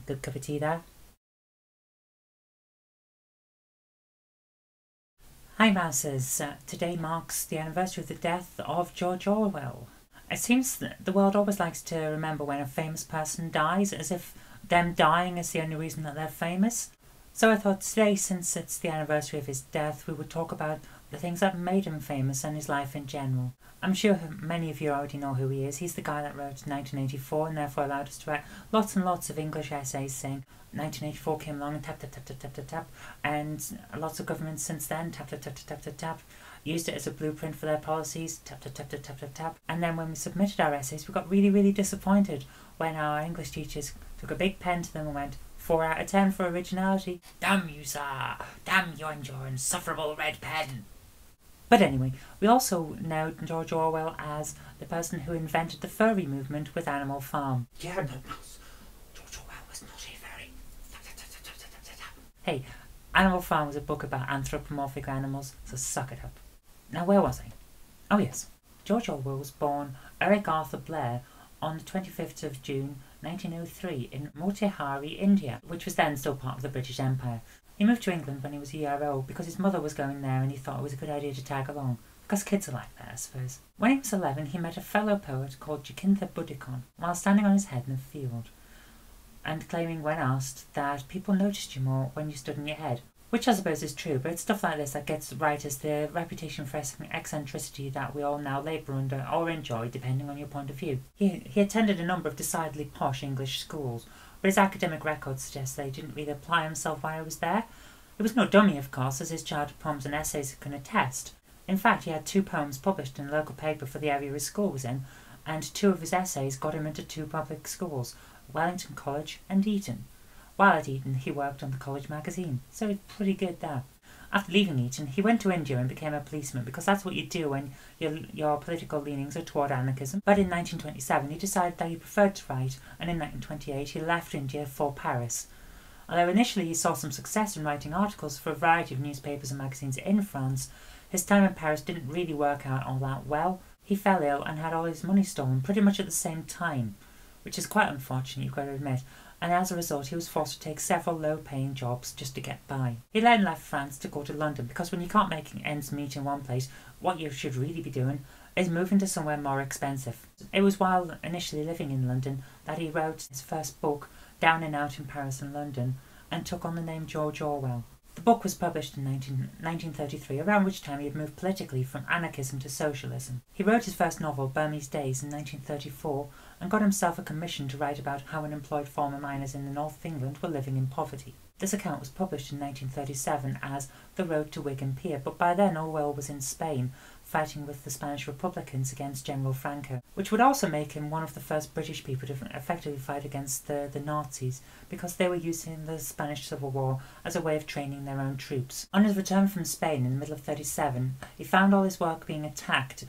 Good cup of tea there. Hi Mouses, today marks the anniversary of the death of George Orwell. It seems that the world always likes to remember when a famous person dies, as if them dying is the only reason that they're famous. So I thought today, since it's the anniversary of his death, we would talk about the things that made him famous and his life in general. I'm sure many of you already know who he is. He's the guy that wrote 1984 and therefore allowed us to write lots and lots of English essays saying 1984 came along and tap tap tap tap tap tap tap, and lots of governments since then tap tap tap tap tap tap tap used it as a blueprint for their policies, tap tap tap tap tap tap tap. And then when we submitted our essays, we got really disappointed when our English teachers took a big pen to them and went 4 out of 10 for originality. Damn you, sir! Damn you and your insufferable red pen! But anyway, we also know George Orwell as the person who invented the furry movement with Animal Farm. Yeah, no, George Orwell was not a furry. Hey, Animal Farm was a book about anthropomorphic animals, so suck it up. Now, where was I? Oh yes, George Orwell was born Eric Arthur Blair on the 25th of June 1903 in Motihari, India, which was then still part of the British Empire. He moved to England when he was a year old because his mother was going there and he thought it was a good idea to tag along, because kids are like that, I suppose. When he was 11, he met a fellow poet called Jacintha Buddhikon while standing on his head in a field, and claiming when asked that people noticed you more when you stood on your head. Which I suppose is true, but it's stuff like this that gets writers the reputation for eccentricity that we all now labour under or enjoy, depending on your point of view. He attended a number of decidedly posh English schools, but his academic record suggests that he didn't really apply himself while he was there. He was no dummy, of course, as his childhood poems and essays can attest. In fact, he had 2 poems published in a local paper for the area his school was in, and 2 of his essays got him into 2 public schools, Wellington College and Eton. While at Eton, he worked on the college magazine, so it's pretty good there. After leaving Eton, he went to India and became a policeman, because that's what you do when your political leanings are toward anarchism. But in 1927, he decided that he preferred to write, and in 1928 he left India for Paris. Although initially he saw some success in writing articles for a variety of newspapers and magazines in France, his time in Paris didn't really work out all that well. He fell ill and had all his money stolen pretty much at the same time, which is quite unfortunate, you've got to admit. And as a result he was forced to take several low-paying jobs just to get by. He then left France to go to London, because when you can't make ends meet in one place, what you should really be doing is moving to somewhere more expensive. It was while initially living in London that he wrote his first book, Down and Out in Paris and London, and took on the name George Orwell. The book was published in 1933, around which time he had moved politically from anarchism to socialism. He wrote his first novel, Burmese Days, in 1934, and got himself a commission to write about how unemployed former miners in the north of England were living in poverty. This account was published in 1937 as The Road to Wigan Pier, but by then Orwell was in Spain, fighting with the Spanish Republicans against General Franco, which would also make him one of the first British people to effectively fight against the Nazis, because they were using the Spanish Civil War as a way of training their own troops. On his return from Spain in the middle of 1937, he found all his work being attacked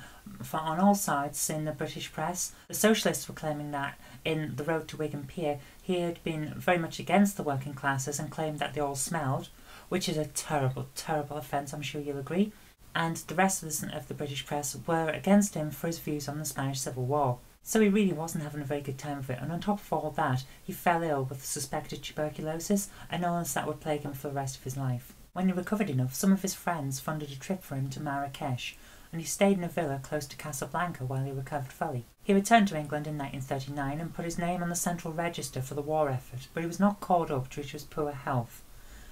on all sides in the British press. The socialists were claiming that in The Road to Wigan Pier he had been very much against the working classes and claimed that they all smelled, which is a terrible offence, I'm sure you'll agree. And the rest of the British press were against him for his views on the Spanish Civil War. So he really wasn't having a very good time of it, and on top of all that, he fell ill with suspected tuberculosis, an illness that would plague him for the rest of his life. When he recovered enough, some of his friends funded a trip for him to Marrakesh, and he stayed in a villa close to Casablanca while he recovered fully. He returned to England in 1939 and put his name on the Central Register for the war effort, but he was not called up due to his poor health.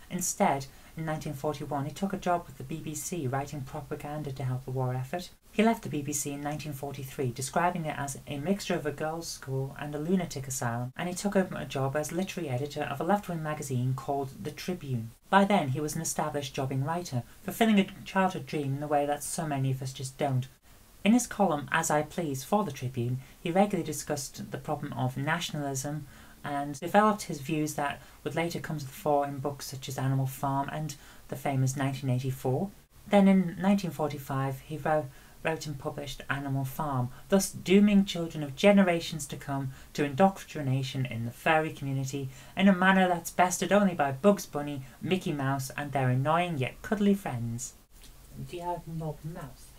Instead, in 1941, he took a job with the BBC writing propaganda to help the war effort. He left the BBC in 1943, describing it as a mixture of a girls' school and a lunatic asylum, and he took up a job as literary editor of a left-wing magazine called The Tribune. By then, he was an established jobbing writer, fulfilling a childhood dream in a way that so many of us just don't. In his column As I Please for The Tribune, he regularly discussed the problem of nationalism, and developed his views that would later come to the fore in books such as Animal Farm and the famous 1984. Then in 1945 he wrote and published Animal Farm, thus dooming children of generations to come to indoctrination in the furry community in a manner that's bested only by Bugs Bunny, Mickey Mouse and their annoying yet cuddly friends. Do you have no mouse?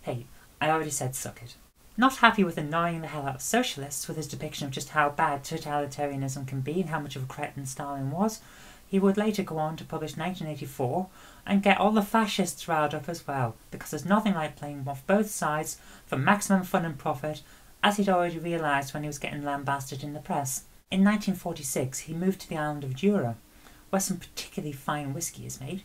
Hey, I already said suck it. Not happy with annoying the hell out of socialists with his depiction of just how bad totalitarianism can be and how much of a cretin Stalin was, he would later go on to publish 1984 and get all the fascists riled up as well, because there's nothing like playing off both sides for maximum fun and profit, as he'd already realised when he was getting lambasted in the press. In 1946 he moved to the island of Jura, where some particularly fine whisky is made,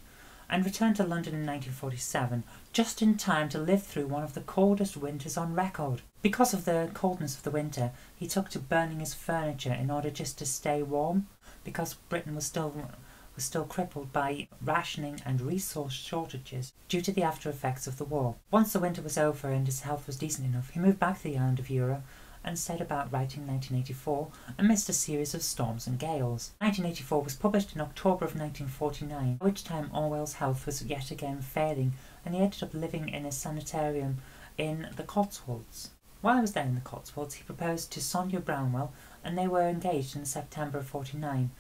and returned to London in 1947, just in time to live through one of the coldest winters on record. Because of the coldness of the winter, he took to burning his furniture in order just to stay warm, because Britain was still crippled by rationing and resource shortages due to the after effects of the war. Once the winter was over and his health was decent enough, he moved back to the island of Jura and set about writing 1984 amidst a series of storms and gales. 1984 was published in October of 1949, at which time Orwell's health was yet again failing, and he ended up living in a sanitarium in the Cotswolds. While he was there in the Cotswolds, he proposed to Sonia Brownell, and they were engaged in September of 49,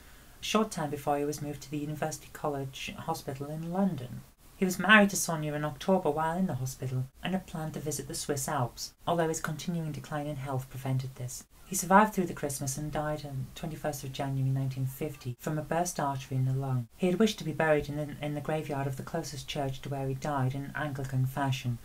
a short time before he was moved to the University College Hospital in London. He was married to Sonia in October while in the hospital, and had planned to visit the Swiss Alps, although his continuing decline in health prevented this. He survived through the Christmas and died on 21st of January 1950 from a burst artery in the lung. He had wished to be buried in the graveyard of the closest church to where he died in Anglican fashion,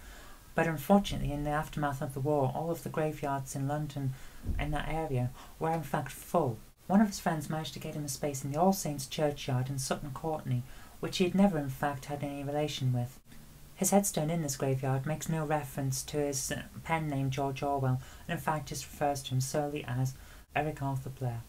but unfortunately in the aftermath of the war all of the graveyards in London in that area were in fact full. One of his friends managed to get him a space in the All Saints churchyard in Sutton Courtenay, which he had never in fact had any relation with. His headstone in this graveyard makes no reference to his pen name George Orwell, and in fact just refers to him solely as Eric Arthur Blair.